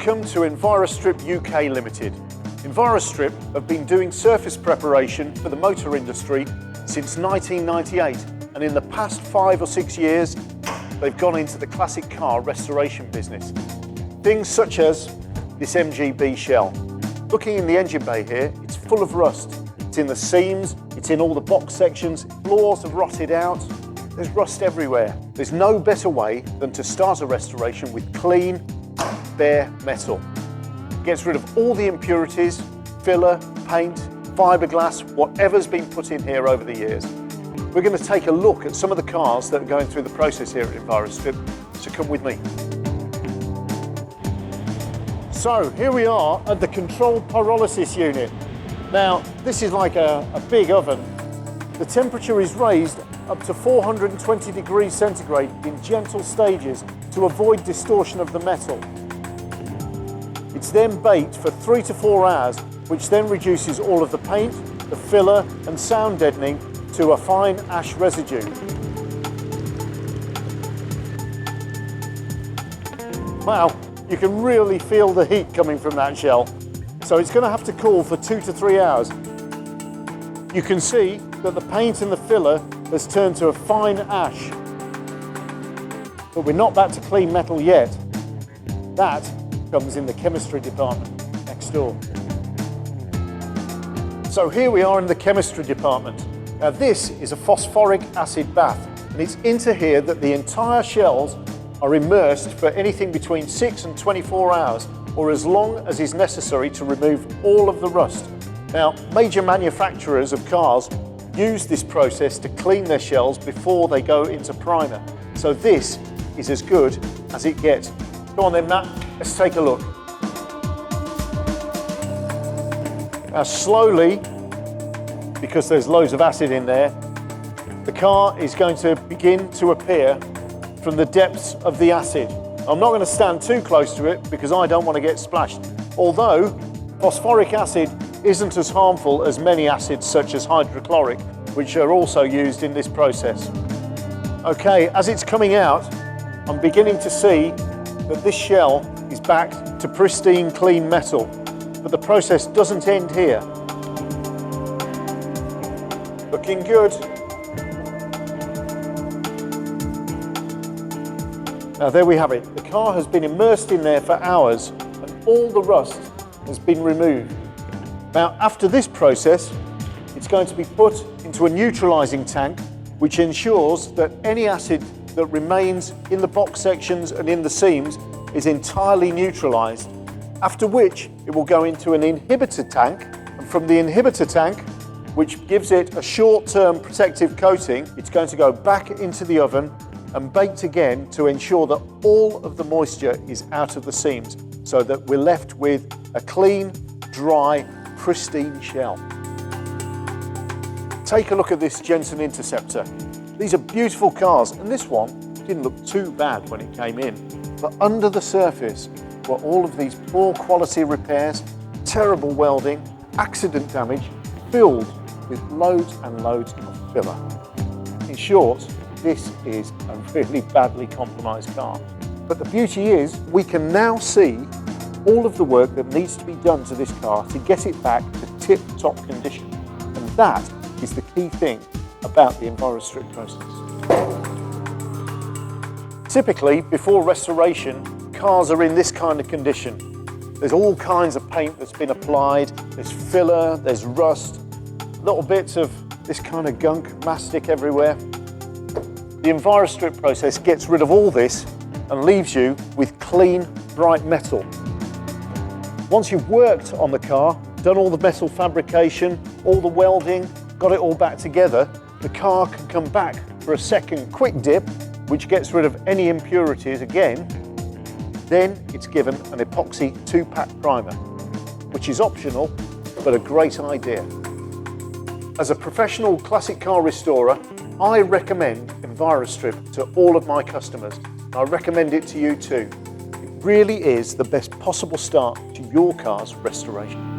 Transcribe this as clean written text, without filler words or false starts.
Welcome to Enviro-Strip UK Limited. Enviro-Strip have been doing surface preparation for the motor industry since 1998, and in the past 5 or 6 years they've gone into the classic car restoration business. Things such as this MGB shell. Looking in the engine bay here, it's full of rust. It's in the seams, it's in all the box sections, floors have rotted out, there's rust everywhere. There's no better way than to start a restoration with clean, bare metal. It gets rid of all the impurities, filler, paint, fiberglass, whatever's been put in here over the years. We're going to take a look at some of the cars that are going through the process here at Enviro-Strip, so come with me. So here we are at the controlled pyrolysis unit. Now this is like a big oven. The temperature is raised up to 420 degrees centigrade in gentle stages to avoid distortion of the metal. It's then baked for 3 to 4 hours, which then reduces all of the paint, the filler and sound deadening to a fine ash residue. Wow, you can really feel the heat coming from that shell. So it's going to have to cool for 2 to 3 hours. You can see that the paint and the filler has turned to a fine ash. But we're not back to clean metal yet. That comes in the chemistry department next door. So here we are in the chemistry department. Now this is a phosphoric acid bath, and it's into here that the entire shells are immersed for anything between 6 and 24 hours, or as long as is necessary to remove all of the rust. Now, major manufacturers of cars use this process to clean their shells before they go into primer. So this is as good as it gets. Go on then, Matt, let's take a look. Now slowly, because there's loads of acid in there, the car is going to begin to appear from the depths of the acid. I'm not going to stand too close to it because I don't want to get splashed. Although phosphoric acid isn't as harmful as many acids such as hydrochloric, which are also used in this process. Okay, as it's coming out, I'm beginning to see that this shell is back to pristine, clean metal. But the process doesn't end here. Looking good. Now there we have it. The car has been immersed in there for hours and all the rust has been removed. Now after this process, it's going to be put into a neutralising tank, which ensures that any acid that remains in the box sections and in the seams is entirely neutralised. After which it will go into an inhibitor tank, and from the inhibitor tank, which gives it a short-term protective coating, it's going to go back into the oven and baked again to ensure that all of the moisture is out of the seams, so that we're left with a clean, dry, pristine shell. Take a look at this Jensen Interceptor. These are beautiful cars, and this one didn't look too bad when it came in. But under the surface were all of these poor quality repairs, terrible welding, accident damage, filled with loads and loads of filler. In short, this is a really badly compromised car. But the beauty is, we can now see all of the work that needs to be done to this car to get it back to tip-top condition. And that is the key thing about the Enviro-Strip process. Typically, before restoration, cars are in this kind of condition. There's all kinds of paint that's been applied, there's filler, there's rust, little bits of this kind of gunk, mastic everywhere. The Enviro-Strip process gets rid of all this and leaves you with clean, bright metal. Once you've worked on the car, done all the metal fabrication, all the welding, got it all back together, the car can come back for a second quick dip, which gets rid of any impurities again. Then it's given an epoxy 2-pack primer, which is optional, but a great idea. As a professional classic car restorer, I recommend Enviro-Strip to all of my customers. I recommend it to you too. It really is the best possible start to your car's restoration.